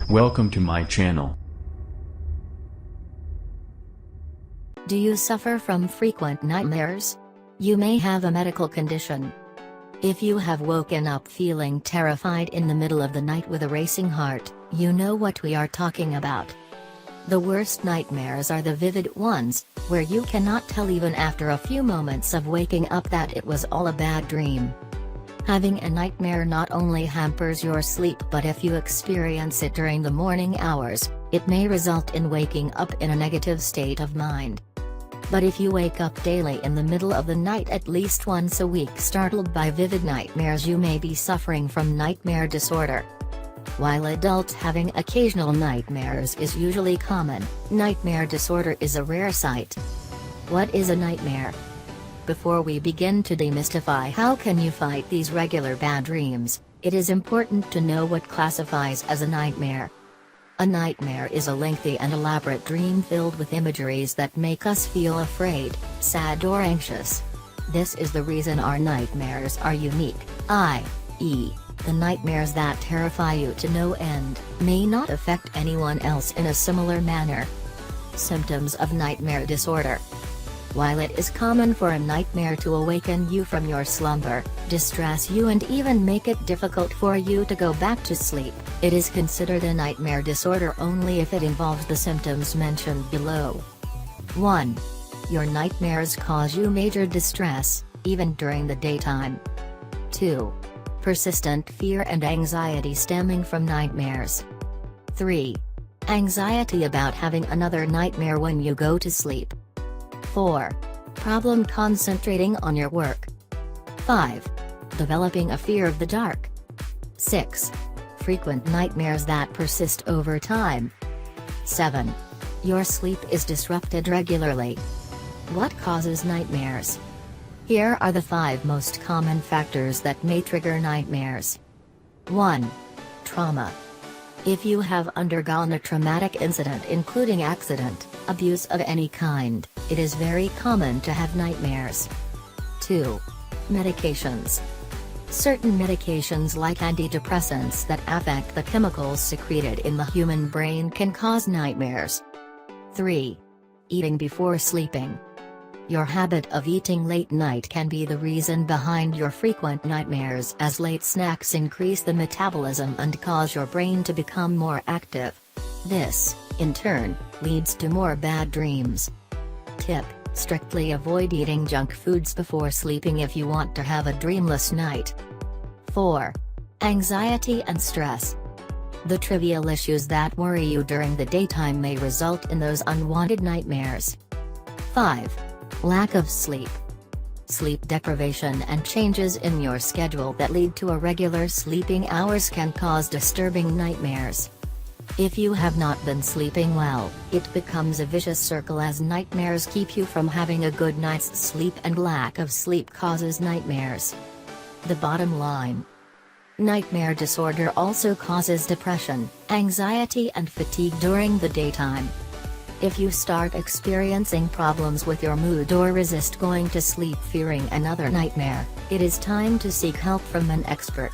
Welcome to my channel. Do you suffer from frequent nightmares? You may have a medical condition. If you have woken up feeling terrified in the middle of the night with a racing heart, you know what we are talking about. The worst nightmares are the vivid ones, where you cannot tell even after a few moments of waking up that it was all a bad dream. Having a nightmare not only hampers your sleep, but if you experience it during the morning hours, it may result in waking up in a negative state of mind. But if you wake up daily in the middle of the night at least once a week startled by vivid nightmares, you may be suffering from nightmare disorder. While adults having occasional nightmares is usually common, nightmare disorder is a rare sight. What is a nightmare? Before we begin to demystify how can you fight these regular bad dreams, it is important to know what classifies as a nightmare. A nightmare is a lengthy and elaborate dream filled with imageries that make us feel afraid, sad or anxious. This is the reason our nightmares are unique, i.e., the nightmares that terrify you to no end may not affect anyone else in a similar manner. Symptoms of nightmare disorder. While it is common for a nightmare to awaken you from your slumber, distress you and even make it difficult for you to go back to sleep, it is considered a nightmare disorder only if it involves the symptoms mentioned below. 1. Your nightmares cause you major distress, even during the daytime. 2. Persistent fear and anxiety stemming from nightmares. 3. Anxiety about having another nightmare when you go to sleep. 4. Problem concentrating on your work. 5. Developing a fear of the dark. 6. Frequent nightmares that persist over time. 7. Your sleep is disrupted regularly. What causes nightmares? Here are the 5 most common factors that may trigger nightmares. 1. Trauma. If you have undergone a traumatic incident including accident, abuse of any kind, it is very common to have nightmares. 2. Medications. Certain medications like antidepressants that affect the chemicals secreted in the human brain can cause nightmares. 3. Eating before sleeping. Your habit of eating late night can be the reason behind your frequent nightmares, as late snacks increase the metabolism and cause your brain to become more active. This, in turn, leads to more bad dreams. Tip: strictly avoid eating junk foods before sleeping if you want to have a dreamless night. 4. Anxiety and stress. The trivial issues that worry you during the daytime may result in those unwanted nightmares. 5. Lack of sleep. Sleep deprivation and changes in your schedule that lead to irregular sleeping hours can cause disturbing nightmares. If you have not been sleeping well, it becomes a vicious circle as nightmares keep you from having a good night's sleep, and lack of sleep causes nightmares. The bottom line: nightmare disorder also causes depression, anxiety and fatigue during the daytime. If you start experiencing problems with your mood or resist going to sleep fearing another nightmare, it is time to seek help from an expert.